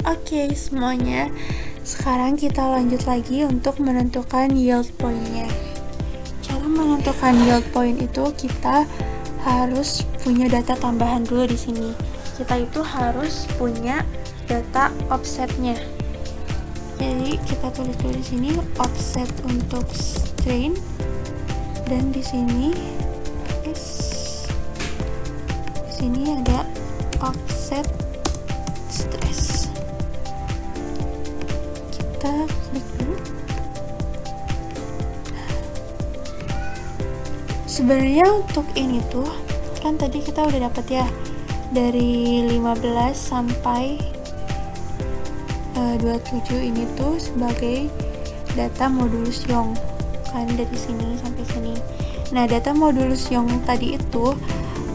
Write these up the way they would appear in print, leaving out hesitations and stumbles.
Oke, semuanya. Sekarang kita lanjut lagi untuk menentukan yield point-nya. Cara menentukan yield point itu kita harus punya data tambahan dulu di sini. Kita itu harus punya data offsetnya. Jadi kita tulis dulu di sini offset untuk strain, dan di sini ada offset stress. Kita klik dulu. Sebenarnya untuk ini tuh kan tadi kita udah dapet ya dari 15 sampai 27 ini tuh sebagai data modulus Young kan, dari sini sampai sini. Nah, data modulus Young tadi itu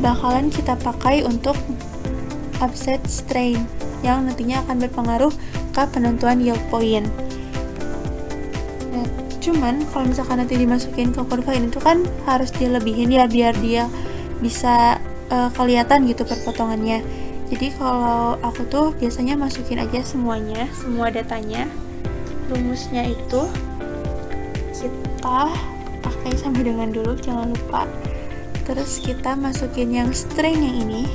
bakalan kita pakai untuk offset strain yang nantinya akan berpengaruh ke penentuan yield point. Nah, cuman kalau misalkan nanti dimasukin ke kurva ini tuh kan harus dilebihin ya biar dia bisa kelihatan gitu perpotongannya. Jadi kalau aku tuh biasanya masukin aja semuanya, semua datanya. Rumusnya itu kita pakai sama dengan dulu, jangan lupa. Terus kita masukin yang strain yang ini,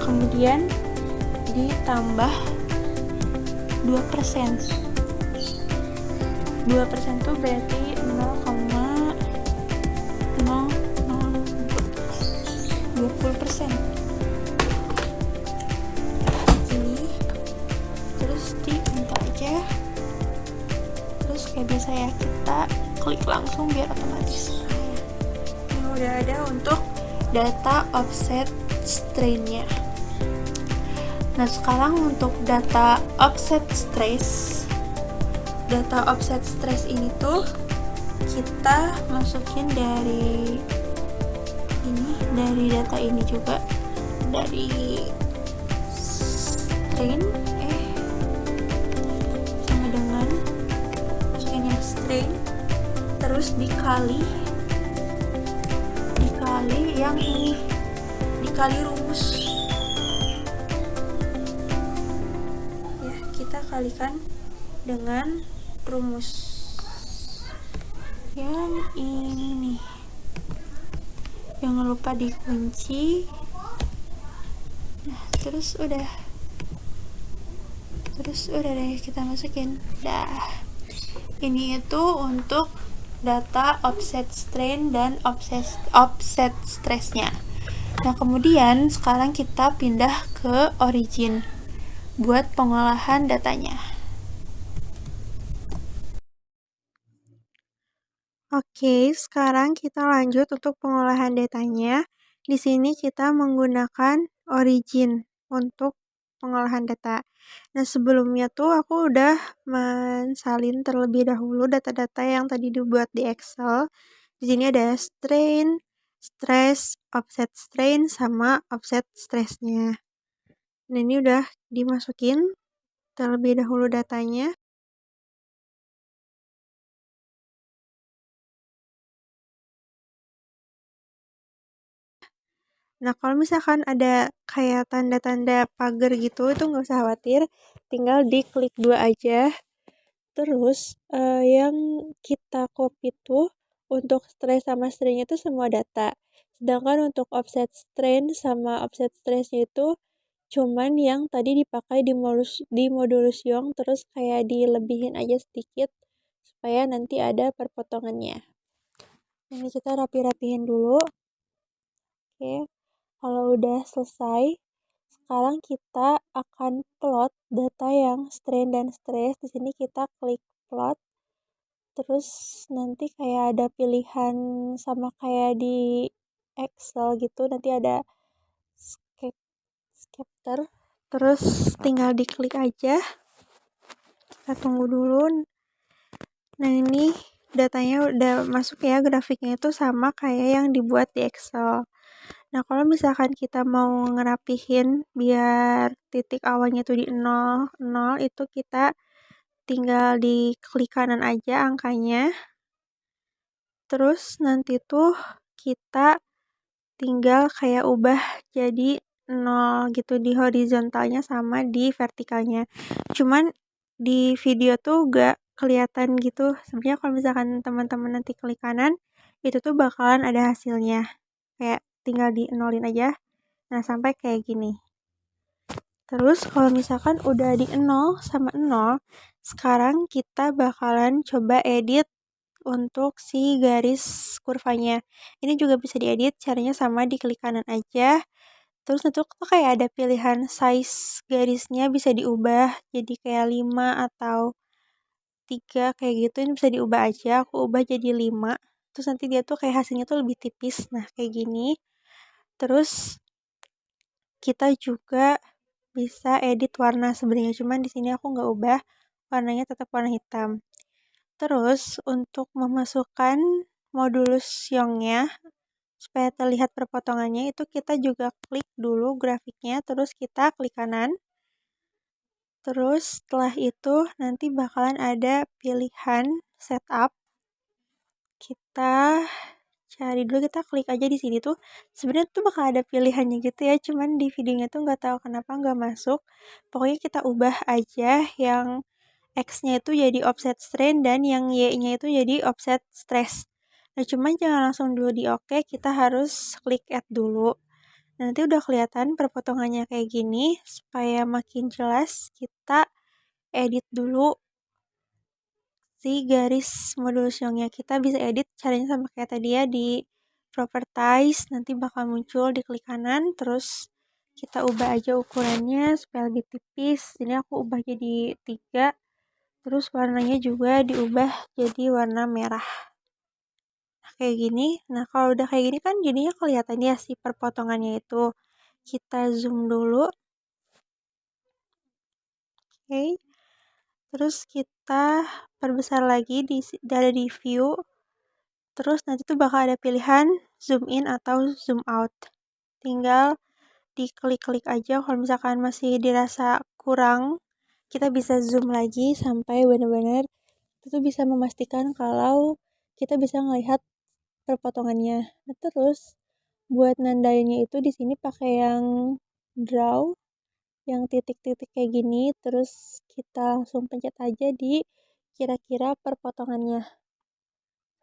kemudian ditambah 2%. 2% tuh berarti 0,020%. Ini terus diminta aja. Terus kayak biasa ya, kita klik langsung biar otomatis. Ini udah ada untuk data offset strain-nya. Nah, sekarang untuk data offset stress. Data offset stress ini tuh kita masukin dari data ini juga, dari strain sama dengan masukin yang strain, terus dikali yang ini, dikali rumus ya, kita kalikan dengan rumus yang ini nih. Jangan lupa dikunci. Nah, terus udah deh kita masukin. Ini itu untuk data offset strain dan offset stressnya. Nah, kemudian sekarang kita pindah ke origin buat pengolahan datanya. Oke, sekarang kita lanjut untuk pengolahan datanya. Di sini kita menggunakan origin untuk pengolahan data. Nah, sebelumnya tuh aku udah mensalin terlebih dahulu data-data yang tadi dibuat di Excel. Di sini ada strain, stress, offset strain, sama offset stressnya. Nah, ini udah dimasukin terlebih dahulu datanya. Nah, kalau misalkan ada kayak tanda-tanda pagar gitu, itu nggak usah khawatir, tinggal diklik 2 aja. Terus yang kita copy tuh untuk stress sama strain itu semua data. Sedangkan untuk offset strain sama offset stressnya itu cuman yang tadi dipakai di modulus Young, terus kayak dilebihin aja sedikit supaya nanti ada perpotongannya. Ini kita rapi-rapihin dulu. Oke. Kalau udah selesai, sekarang kita akan plot data yang strain dan stress. Di sini kita klik plot. Terus nanti kayak ada pilihan sama kayak di Excel gitu, nanti ada scatter. Terus tinggal diklik aja. Kita tunggu dulu. Nah, ini datanya udah masuk ya, grafiknya itu sama kayak yang dibuat di Excel. Nah, kalau misalkan kita mau ngerapihin biar titik awalnya tuh di 0, itu kita tinggal diklik kanan aja angkanya. Terus nanti tuh kita tinggal kayak ubah jadi 0 gitu di horizontalnya sama di vertikalnya. Cuman di video tuh gak kelihatan gitu. Sebenarnya kalau misalkan teman-teman nanti klik kanan, itu tuh bakalan ada hasilnya. Kayak tinggal di nolin aja. Nah, sampai kayak gini. Terus kalau misalkan udah di 0 sama 0, sekarang kita bakalan coba edit untuk si garis kurvanya. Ini juga bisa diedit, caranya sama, diklik kanan aja. Terus itu tuh kayak ada pilihan size garisnya bisa diubah jadi kayak 5 atau 3 kayak gitu. Ini bisa diubah aja, aku ubah jadi 5. Terus nanti dia tuh kayak hasilnya tuh lebih tipis. Nah, kayak gini. Terus kita juga bisa edit warna sebenarnya, cuman di sini aku nggak ubah, warnanya tetap warna hitam. Terus untuk memasukkan modulus Young-nya supaya terlihat perpotongannya, itu kita juga klik dulu grafiknya, terus kita klik kanan. Terus setelah itu nanti bakalan ada pilihan setup. Kita cari dulu, kita klik aja di sini tuh. Sebenarnya tuh bakal ada pilihannya gitu ya, cuman di videonya tuh nggak tahu kenapa nggak masuk. Pokoknya kita ubah aja yang X-nya itu jadi offset strain dan yang Y-nya itu jadi offset stress. Nah, cuman jangan langsung dulu di oke, kita harus klik add dulu. Nanti udah kelihatan perpotongannya kayak gini. Supaya makin jelas, kita edit dulu si garis modulus Young-nya. Kita bisa edit caranya sama kayak tadi ya, di properties, nanti bakal muncul di klik kanan, terus kita ubah aja ukurannya supaya lebih tipis. Ini aku ubah jadi 3, terus warnanya juga diubah jadi warna merah. Nah, kayak gini. Nah, kalau udah kayak gini kan jadinya kelihatan ya si perpotongannya itu. Kita zoom dulu. Oke. Terus kita perbesar lagi dari view. Terus nanti tuh bakal ada pilihan zoom in atau zoom out. Tinggal diklik-klik aja. Kalau misalkan masih dirasa kurang, kita bisa zoom lagi sampai benar-benar itu bisa memastikan kalau kita bisa melihat perpotongannya. Nah, terus buat nandainnya itu di sini pakai yang draw, yang titik-titik kayak gini, terus kita langsung pencet aja di kira-kira perpotongannya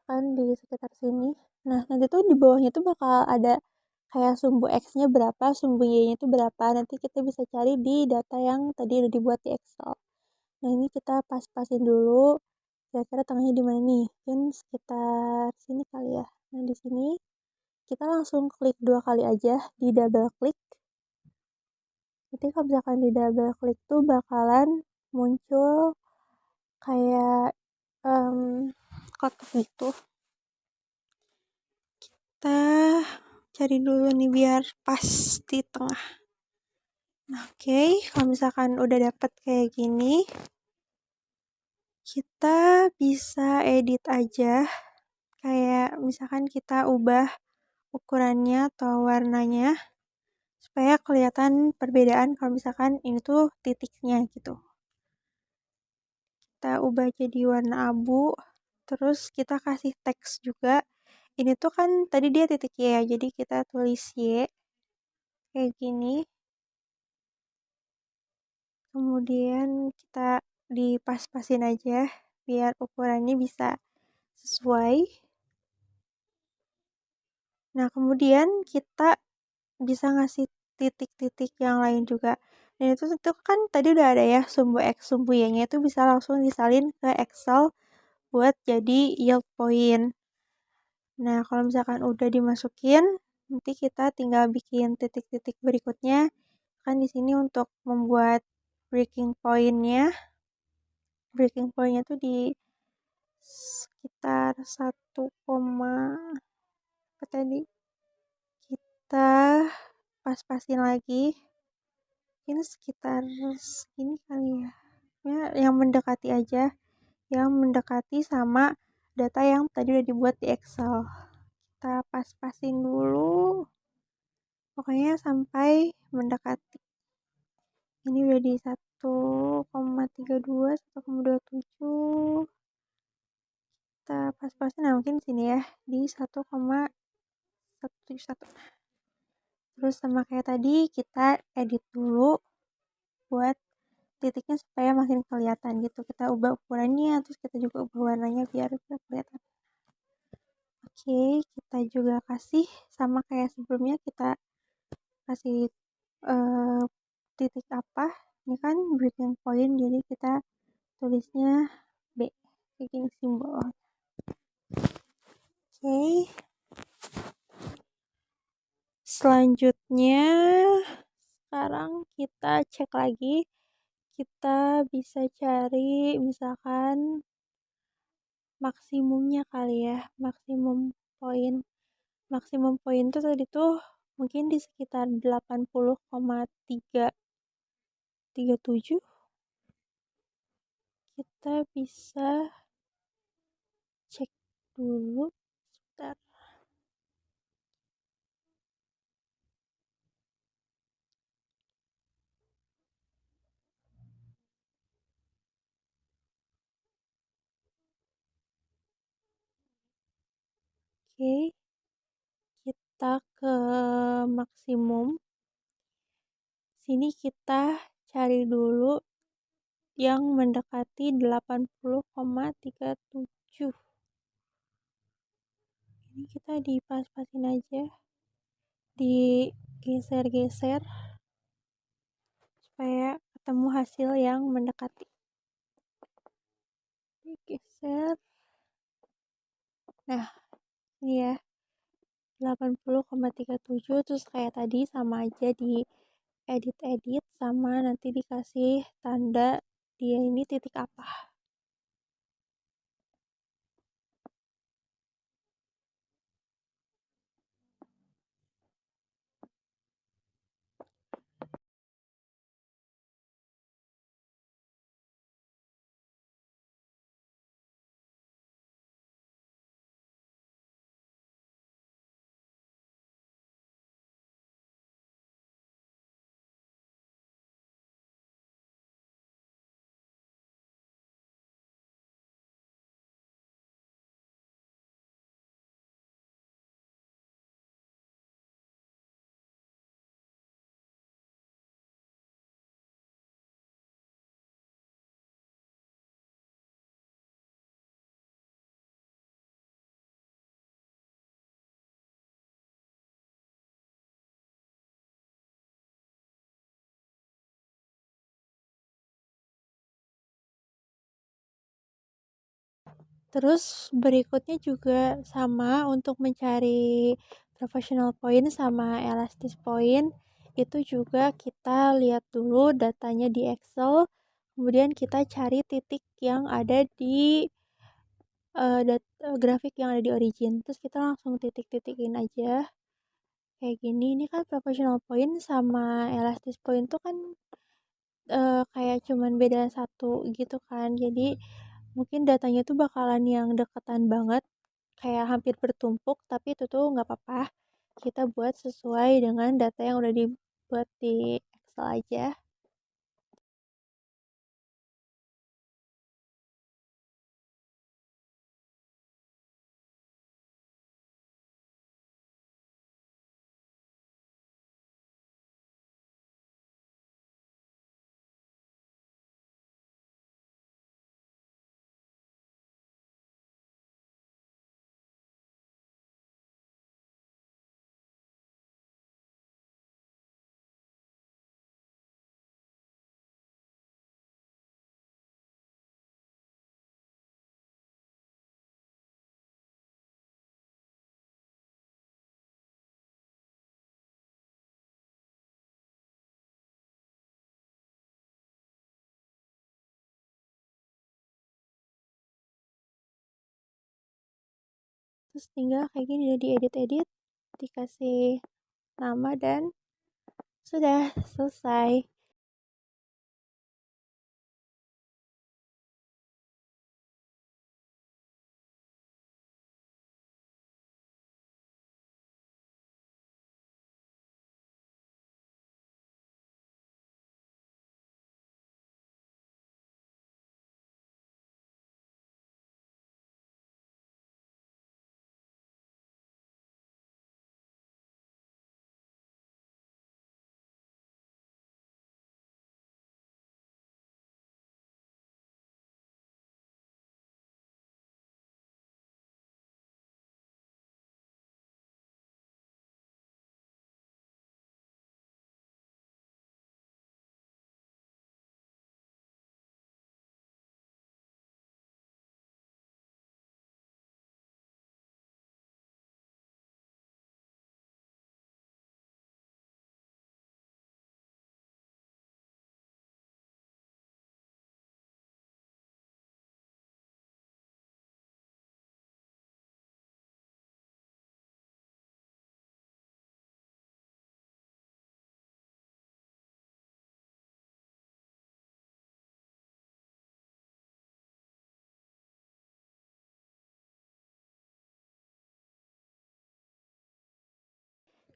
kan di sekitar sini. Nah, nanti tuh di bawahnya tuh bakal ada kayak sumbu X-nya berapa, sumbu Y-nya itu berapa. Nanti kita bisa cari di data yang tadi udah dibuat di Excel. Nah, ini kita pas-pasin dulu. Kira-kira tengahnya di mana nih? Mungkin sekitar sini kali ya. Nah, di sini kita langsung klik 2 kali aja, di double klik. Nanti kalau misalkan di double klik tuh bakalan muncul kayak kotak gitu. Kita cari dulu nih biar pas di tengah. Nah, oke. Kalau misalkan udah dapet kayak gini, kita bisa edit aja. Kayak misalkan kita ubah ukurannya atau warnanya supaya kelihatan perbedaan kalau misalkan ini tuh titiknya gitu. Kita ubah jadi warna abu, terus kita kasih teks juga. Ini tuh kan tadi dia titik Y ya, jadi kita tulis Y kayak gini. Kemudian kita dipas-pasin aja biar ukurannya bisa sesuai. Nah, kemudian kita bisa ngasih titik-titik yang lain juga. Dan itu kan tadi udah ada ya sumbu X, sumbu Y-nya itu bisa langsung disalin ke Excel buat jadi yield point. Nah, kalau misalkan udah dimasukin, nanti kita tinggal bikin titik-titik berikutnya. Kan di sini untuk membuat breaking point-nya. Breaking point-nya tuh di sekitar 1, apa tadi? Kita pas-pasin lagi. Ini sekitar segini kali ya. Ya, yang mendekati aja. Yang mendekati sama data yang tadi udah dibuat di Excel. Kita pas-pasin dulu. Pokoknya sampai mendekati. Ini udah di 1,32, 1,27. Kita pas-pasin, nah mungkin sini ya. Di 1,171. Terus sama kayak tadi kita edit dulu buat titiknya supaya makin kelihatan gitu. Kita ubah ukurannya, terus kita juga ubah warnanya biar kelihatan. Oke, kita juga kasih sama kayak sebelumnya, kita kasih eh, titik apa. Ini kan breaking point, jadi kita tulisnya B, bikin simbol. Oke. Selanjutnya, sekarang kita cek lagi. Kita bisa cari misalkan maksimumnya kali ya, maksimum poin. Maksimum poin tuh tadi tuh mungkin di sekitar 80,337. Kita bisa cek dulu sebentar. Oke, kita ke maksimum. Sini kita cari dulu yang mendekati 80,37. Ini kita dipas-pasin aja, digeser-geser supaya ketemu hasil yang mendekati. Digeser. Nah, ini ya, 80,37. Terus kayak tadi sama aja di edit-edit, sama nanti dikasih tanda dia ini titik apa. Terus berikutnya juga sama untuk mencari professional point sama elastis point. Itu juga kita lihat dulu datanya di Excel. Kemudian kita cari titik yang ada di grafik yang ada di origin. Terus kita langsung titik-titikin aja. Kayak gini, ini kan professional point sama elastis point tuh kan kayak cuman beda satu gitu kan. Jadi mungkin datanya tuh bakalan yang deketan banget, kayak hampir bertumpuk, tapi itu tuh nggak apa-apa. Kita buat sesuai dengan data yang udah dibuat di Excel aja. Terus tinggal kayak gini udah diedit-edit, dikasih nama, dan sudah selesai.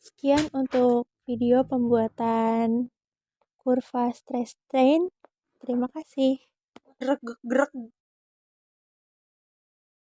Sekian untuk video pembuatan kurva stress strain. Terima kasih. Gerak, gerak.